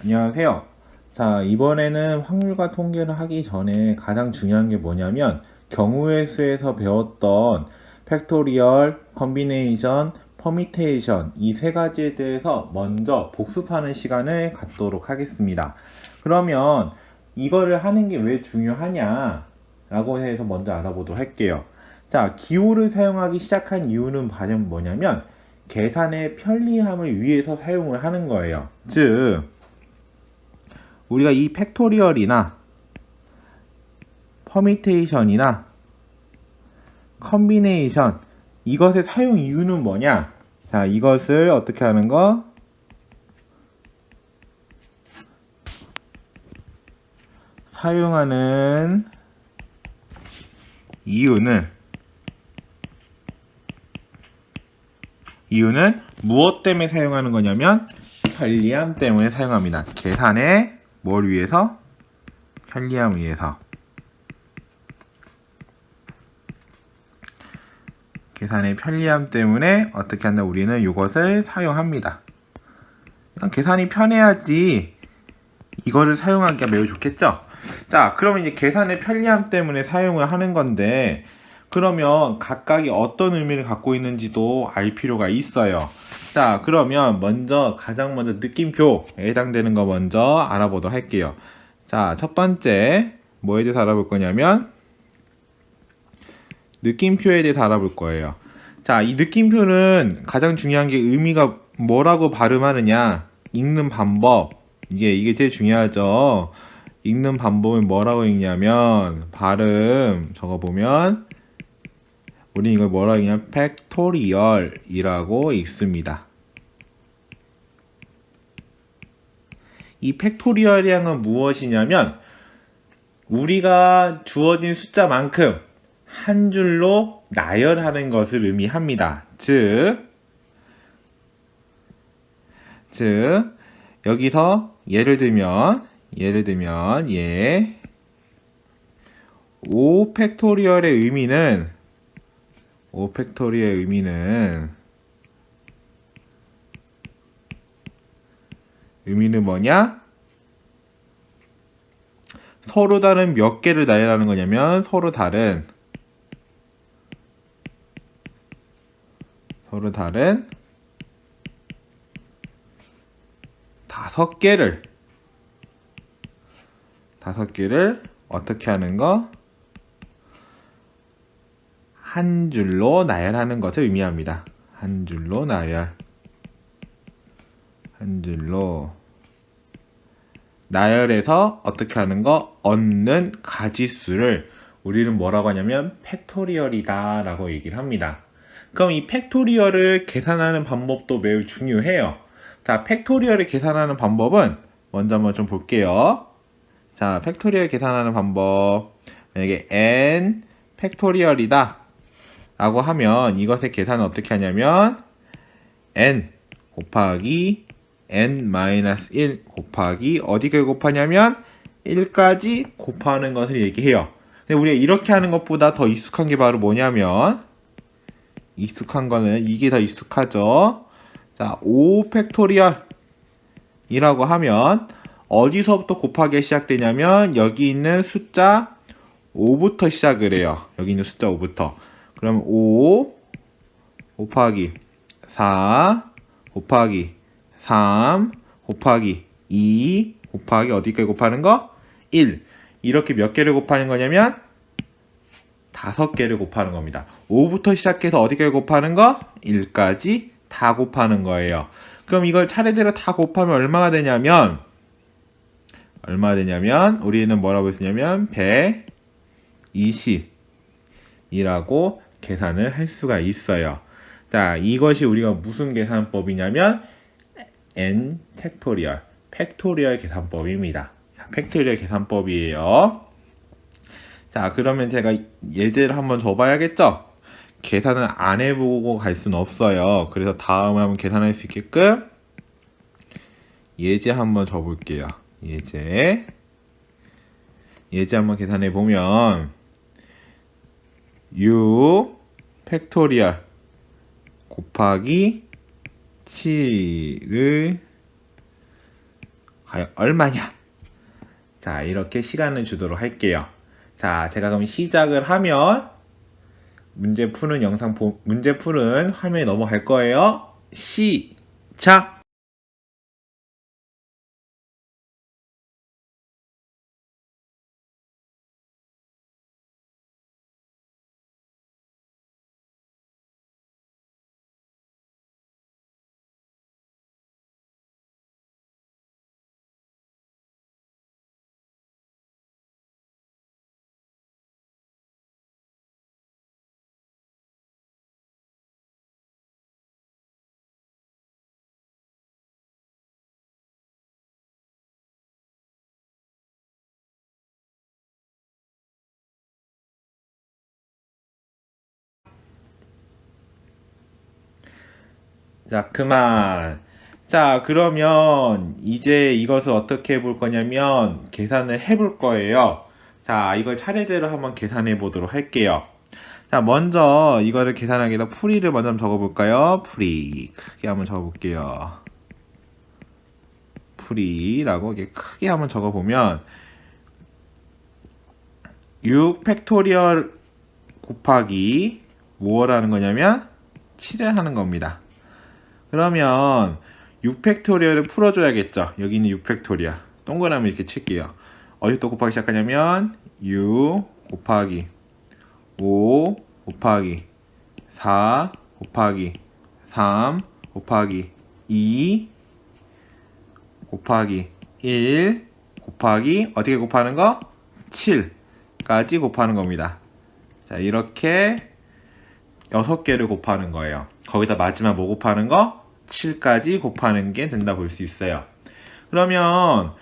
안녕하세요. 자, 이번에는 확률과 통계를 하기 전에 가장 중요한 게 뭐냐면 경우의 수에서 배웠던 팩토리얼, 컨비네이션, 퍼미테이션 이 세 가지에 대해서 먼저 복습하는 시간을 갖도록 하겠습니다. 그러면 이거를 하는 게 왜 중요하냐 라고 해서 먼저 알아보도록 할게요. 자, 기호를 사용하기 시작한 이유는 과연 뭐냐면 계산의 편리함을 위해서 사용을 하는 거예요. 즉 우리가 이 팩토리얼이나 퍼미테이션이나 컨비네이션 이것의 사용 이유는 뭐냐? 자, 이것을 어떻게 하는 거? 사용하는 이유는 무엇 때문에 사용하는 거냐면 편리함 때문에 사용합니다. 계산에 뭘 위해서? 편리함 위해서. 계산의 편리함 때문에 어떻게 한다? 우리는 이것을 사용합니다. 계산이 편해야지 이거를 사용하기가 매우 좋겠죠? 자, 그러면 이제 계산의 편리함 때문에 사용을 하는 건데 그러면 각각이 어떤 의미를 갖고 있는지도 알 필요가 있어요. 자, 그러면 가장 먼저 느낌표에 해당되는 거 먼저 알아보도록 할게요. 자, 첫 번째 뭐에 대해서 알아볼 거냐면 느낌표에 대해서 알아볼 거예요. 자, 이 느낌표는 가장 중요한 게 의미가 뭐라고 발음하느냐, 읽는 방법. 이게 제일 중요하죠. 읽는 방법은 뭐라고 읽냐면 발음 적어보면 우리 이걸 뭐라고 읽냐면 팩토리얼이라고 읽습니다. 이 팩토리얼이란 건 무엇이냐면 우리가 주어진 숫자만큼 한 줄로 나열하는 것을 의미합니다. 즉 여기서 예를 들면 5 팩토리얼의 의미는 뭐냐? 서로 다른 몇 개를 나열하는 거냐면 서로 다른 5개를 어떻게 하는 거? 한 줄로 나열하는 것을 의미합니다. 한 줄로 나열해서 어떻게 하는 거? 얻는 가지수를 우리는 뭐라고 하냐면 팩토리얼이다 라고 얘기를 합니다. 그럼 이 팩토리얼을 계산하는 방법도 매우 중요해요. 자, 팩토리얼을 계산하는 방법은 먼저 한번 좀 볼게요. 자, 팩토리얼 계산하는 방법. 만약에 n 팩토리얼이다 라고 하면 이것의 계산은 어떻게 하냐면 n 곱하기 n-1 곱하기 어디를 곱하냐면 1까지 곱하는 것을 얘기해요. 근데 우리가 이렇게 하는 것보다 더 익숙한 게 바로 뭐냐면 익숙한 거는 이게 더 익숙하죠. 자, 5 팩토리얼 이라고 하면 어디서부터 곱하기 시작되냐면 여기 있는 숫자 5부터 시작을 해요. 여기 있는 숫자 5부터. 그럼 5 곱하기 4 곱하기 3 곱하기 2 곱하기 어디까지 곱하는 거? 1. 이렇게 몇 개를 곱하는 거냐면 5개를 곱하는 겁니다. 5부터 시작해서 어디까지 곱하는 거? 1까지 다 곱하는 거예요. 그럼 이걸 차례대로 다 곱하면 얼마가 되냐면 우리는 뭐라고 했냐면 120이라고 계산을 할 수가 있어요. 자, 이것이 우리가 무슨 계산법이냐면 n 팩토리얼 계산법입니다. 자, 팩토리얼 계산법이에요. 자, 그러면 제가 예제를 한번 줘봐야겠죠? 계산을 안 해보고 갈 수는 없어요. 그래서 다음에 한번 계산할 수 있게끔 예제 한번 줘볼게요. 예제 한번 계산해 보면 6 팩토리얼 곱하기 7을 과연 얼마냐? 자, 이렇게 시간을 주도록 할게요. 자, 제가 그럼 시작을 하면 문제 푸는 화면에 넘어갈 거예요. 시작! 자, 그만. 자, 그러면 이제 이것을 어떻게 해볼 거냐면 계산을 해볼 거예요. 자, 이걸 차례대로 한번 계산해 보도록 할게요. 자, 먼저 이거를 계산하기 위해서 풀이를 먼저 한번 적어볼까요? 풀이 크게 한번 적어볼게요. 풀이라고 이렇게 크게 한번 적어보면 6 팩토리얼 곱하기 무엇 하는 거냐면 7을 하는 겁니다. 그러면 6팩토리얼을 풀어줘야겠죠. 여기는 6팩토리얼. 동그라미 이렇게 칠게요. 어디부터 곱하기 시작하냐면 6 곱하기 5 곱하기 4 곱하기 3 곱하기 2 곱하기 1 곱하기 어떻게 곱하는 거? 7까지 곱하는 겁니다. 자, 이렇게 6개를 곱하는 거예요. 거기다 마지막 뭐 곱하는 거? 7까지 곱하는 게 된다 볼 수 있어요. 그러면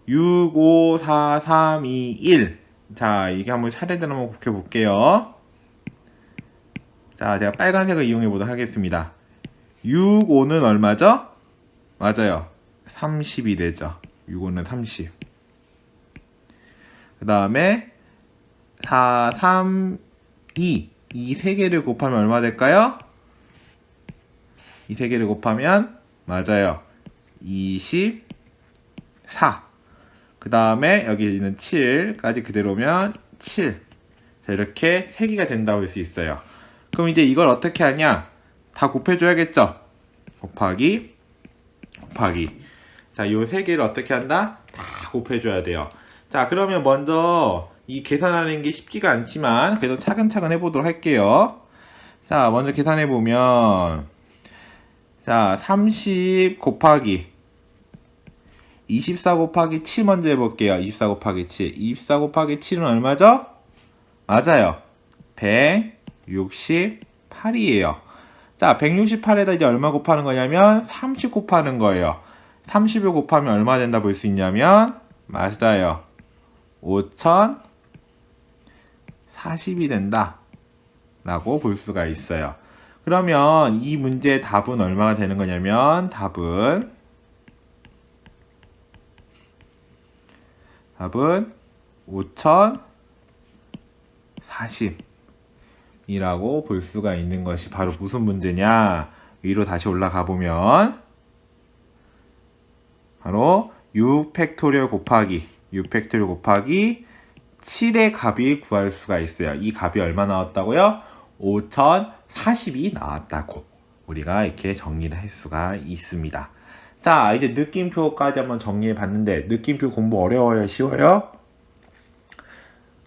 6, 5, 4, 3, 2, 1. 자, 이게 한번 차례대로 한번 곱해 볼게요. 자, 제가 빨간색을 이용해 보도록 하겠습니다. 6, 5는 얼마죠? 맞아요. 30이 되죠. 6, 5는 30. 그 다음에 4, 3, 2. 이 세 개를 곱하면 얼마 될까요? 이 세 개를 곱하면 맞아요. 24. 그 다음에 여기 있는 7까지 그대로면 7. 자, 이렇게 세 개가 된다고 볼 수 있어요. 그럼 이제 이걸 어떻게 하냐? 다 곱해줘야겠죠? 곱하기. 자, 요 세 개를 어떻게 한다? 다 곱해줘야 돼요. 자, 그러면 먼저 이 계산하는 게 쉽지가 않지만 그래도 차근차근 해보도록 할게요. 자, 먼저 계산해보면 자, 30 곱하기 24 곱하기 7 먼저 해볼게요. 24 곱하기 7. 24 곱하기 7은 얼마죠? 맞아요. 168이에요. 자, 168에다 이제 얼마 곱하는 거냐면 30 곱하는 거예요. 30을 곱하면 얼마 된다 볼 수 있냐면 맞아요. 5040이 된다 라고 볼 수가 있어요. 그러면 이 문제의 답은 얼마가 되는 거냐면 답은 5040이라고 볼 수가 있는 것이 바로 무슨 문제냐? 위로 다시 올라가 보면 바로 6팩토리얼 곱하기 7의 값이 구할 수가 있어요. 이 값이 얼마 나왔다고요? 5040이 나왔다고 우리가 이렇게 정리를 할 수가 있습니다. 자, 이제 느낌표까지 한번 정리해 봤는데 느낌표 공부 어려워요? 쉬워요?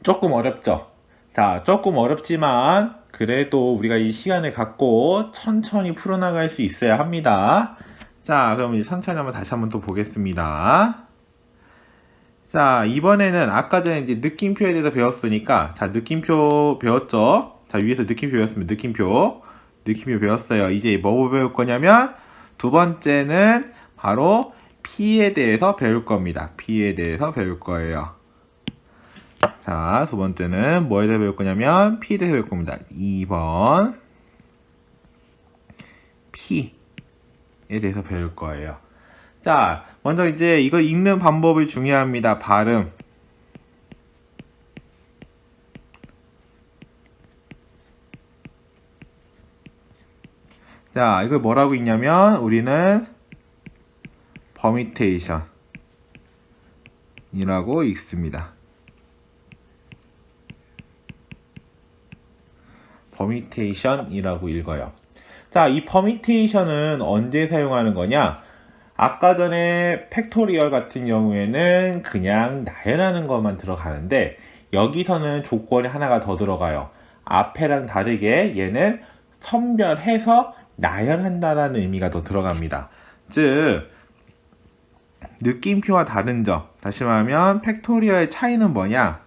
조금 어렵죠? 자, 조금 어렵지만 그래도 우리가 이 시간을 갖고 천천히 풀어나갈 수 있어야 합니다. 자, 그럼 이제 천천히 한번 다시 한번 또 보겠습니다. 자, 이번에는 아까 전에 이제 느낌표에 대해서 배웠으니까, 자, 느낌표 배웠죠? 자, 위에서 느낌표 배웠으면 느낌표 배웠어요. 이제 뭐 배울 거냐면, 두 번째는 바로 P에 대해서 배울 겁니다. P에 대해서 배울 거예요. 자, 두 번째는 뭐에 대해서 배울 거냐면, P에 대해서 배울 겁니다. 2번, P에 대해서 배울 거예요. 자, 먼저 이제 이걸 읽는 방법이 중요합니다. 발음. 자, 이걸 뭐라고 읽냐면 우리는 permutation 이라고 읽습니다. 퍼미테이션이라고 읽어요. 자, 이 퍼미테이션은 언제 사용하는 거냐? 아까 전에 팩토리얼 같은 경우에는 그냥 나열하는 것만 들어가는데 여기서는 조건이 하나가 더 들어가요. 앞에랑 다르게 얘는 선별해서 나열한다라는 의미가 더 들어갑니다. 즉 느낌표와 다른 점, 다시 말하면 팩토리얼의 차이는 뭐냐?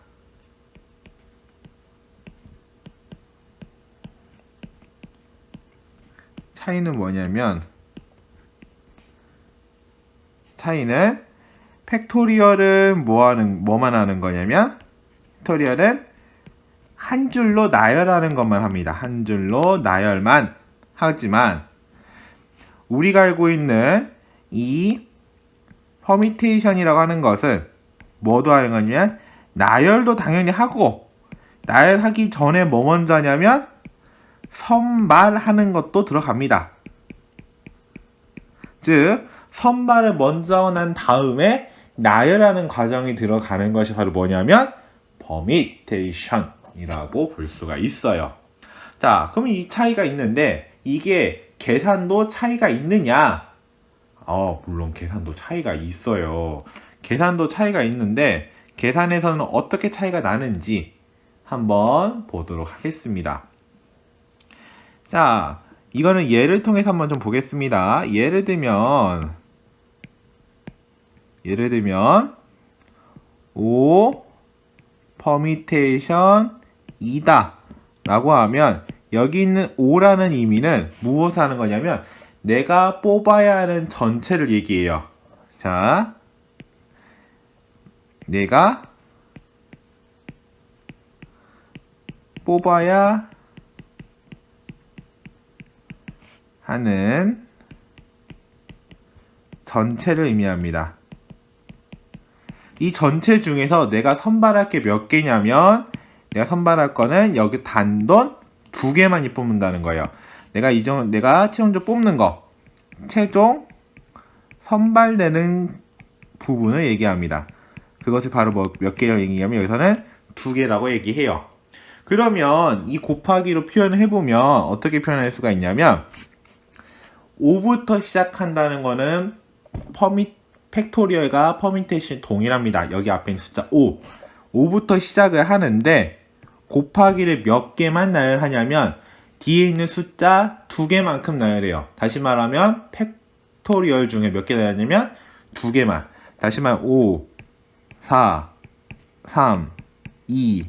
차이는 뭐냐면 차이는 팩토리얼은 뭐만 하는 거냐면 팩토리얼은 한 줄로 나열하는 것만 합니다. 한 줄로 나열만 하지만 우리가 알고 있는 이 퍼미테이션이라고 하는 것은 뭐도 하는 거냐면 나열도 당연히 하고 나열하기 전에 뭐 먼저 하냐면 선발하는 것도 들어갑니다. 즉 선발을 먼저 난 다음에 나열하는 과정이 들어가는 것이 바로 뭐냐면 퍼미테이션이라고 볼 수가 있어요. 자, 그럼 이 차이가 있는데 이게 계산도 차이가 있느냐? 물론 계산도 차이가 있어요. 계산도 차이가 있는데 계산에서는 어떻게 차이가 나는지 한번 보도록 하겠습니다. 자, 이거는 예를 통해서 한번 좀 보겠습니다. 예를 들면 5 퍼미테이션 2다 라고 하면 여기 있는 5라는 의미는 무엇을 하는 거냐면 내가 뽑아야 하는 전체를 얘기해요. 자, 내가 뽑아야 하는 전체를 의미합니다. 이 전체 중에서 내가 선발할 게 몇 개냐면 내가 선발할 거는 여기 단돈 2개만 뽑는다는 거예요. 내가 최종적으로 뽑는 거 최종 선발되는 부분을 얘기합니다. 그것을 바로 몇 개를 얘기하면 여기서는 2개라고 얘기해요. 그러면 이 곱하기로 표현을 해보면 어떻게 표현할 수가 있냐면 5부터 시작한다는 거는 팩토리얼과 퍼미테이션이 동일합니다. 여기 앞에 있는 숫자 5부터 시작을 하는데 곱하기를 몇 개만 나열하냐면 뒤에 있는 숫자 2개만큼 나열해요. 다시 말하면 팩토리얼 중에 몇 개 나열하냐면 2개만. 다시 말하면 5, 4, 3, 2,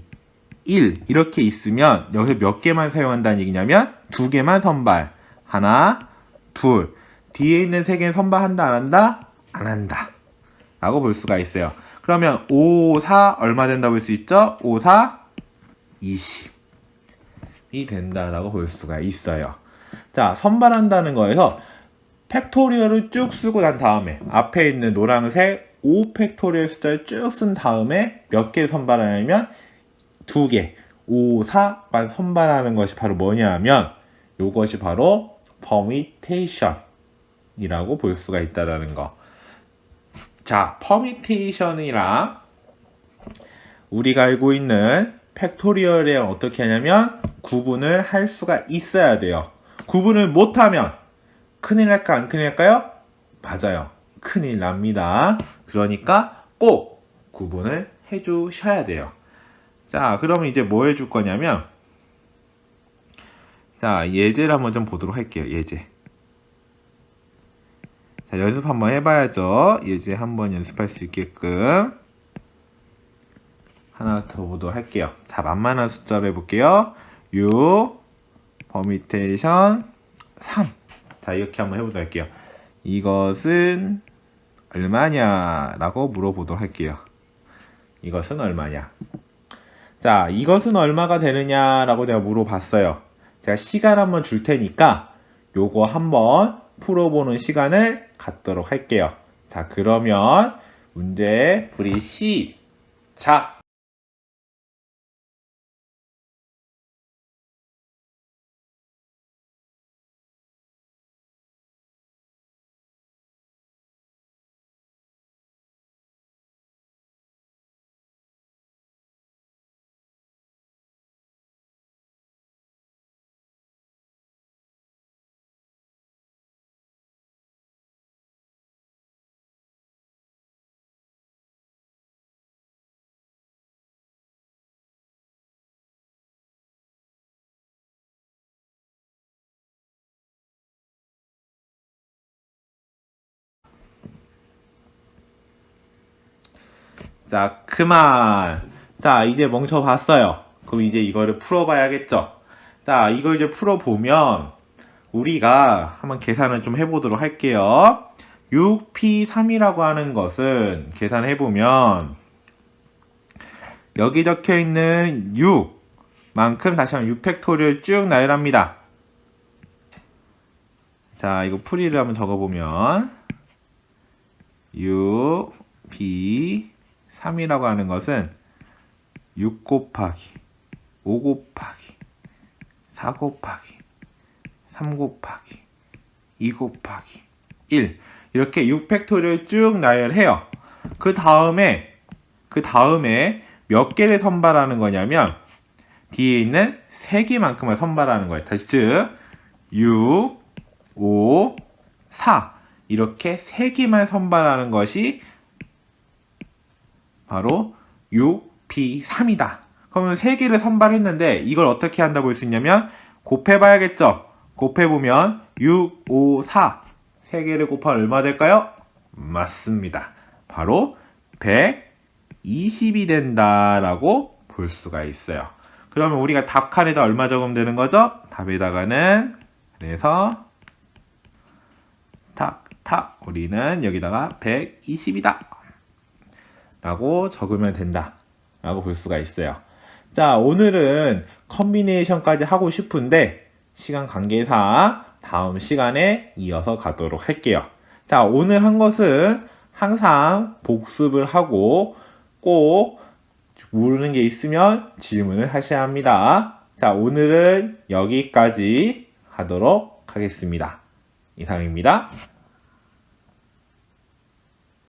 1 이렇게 있으면 여기서 몇 개만 사용한다는 얘기냐면 2개만 선발. 하나, 둘. 뒤에 있는 3개는 선발한다 안 한다? 안 한다 라고 볼 수가 있어요. 그러면 5, 4 얼마 된다고 볼 수 있죠? 5, 4, 20이 된다라고 볼 수가 있어요. 자, 선발한다는 거에서 팩토리얼을 쭉 쓰고 난 다음에 앞에 있는 노란색 5 팩토리얼 숫자를 쭉 쓴 다음에 몇 개를 선발하냐면 2개 5, 4만 선발하는 것이 바로 뭐냐 하면 이것이 바로 퍼미테이션이라고 볼 수가 있다라는 거. 자, 퍼미테이션이랑 우리가 알고 있는 팩토리얼이랑 어떻게 하냐면 구분을 할 수가 있어야 돼요. 구분을 못하면 큰일 날까 안 큰일 날까요? 맞아요. 큰일 납니다. 그러니까 꼭 구분을 해주셔야 돼요. 자, 그러면 이제 뭐 해줄 거냐면 자, 예제를 한번 좀 보도록 할게요. 예제. 자, 연습 한번 해봐야죠. 예제 한번 연습할 수 있게끔. 하나 더 보도록 할게요. 자, 만만한 숫자로 해볼게요. 6, 퍼미테이션 3. 자, 이렇게 한번 해보도록 할게요. 이것은 얼마냐? 라고 물어보도록 할게요. 이것은 얼마냐? 자, 이것은 얼마가 되느냐? 라고 내가 물어봤어요. 제가 시간 한번 줄 테니까 요거 한번 풀어보는 시간을 갖도록 할게요. 자, 그러면 문제 풀이 시작! 자, 그만. 자, 이제 멈춰봤어요. 그럼 이제 이거를 풀어봐야겠죠. 자, 이걸 이제 풀어보면 우리가 한번 계산을 좀 해보도록 할게요. 6p3이라고 하는 것은 계산해보면 여기 적혀있는 6만큼 다시 한번 6팩토리얼 쭉 나열합니다. 자, 이거 풀이를 한번 적어보면 6p3이라고 하는 것은 6 곱하기 5 곱하기 4 곱하기 3 곱하기 2 곱하기 1 이렇게 6팩토리얼 쭉 나열해요. 그 다음에 몇 개를 선발하는 거냐면 뒤에 있는 3개만큼을 선발하는 거예요. 다시 즉 6, 5, 4 이렇게 3개만 선발하는 것이 바로 6p3이다. 그러면 3개를 선발했는데 이걸 어떻게 한다고 볼 수 있냐면 곱해봐야겠죠. 곱해보면 6, 5, 4 3개를 곱하면 얼마 될까요? 맞습니다. 바로 120이 된다라고 볼 수가 있어요. 그러면 우리가 답 칸에다 얼마 적으면 되는 거죠? 답에다가는 그래서 탁 우리는 여기다가 120이다 라고 적으면 된다 라고 볼 수가 있어요. 자, 오늘은 컨비네이션까지 하고 싶은데 시간 관계상 다음 시간에 이어서 가도록 할게요. 자, 오늘 한 것은 항상 복습을 하고 꼭 모르는 게 있으면 질문을 하셔야 합니다. 자, 오늘은 여기까지 하도록 하겠습니다. 이상입니다.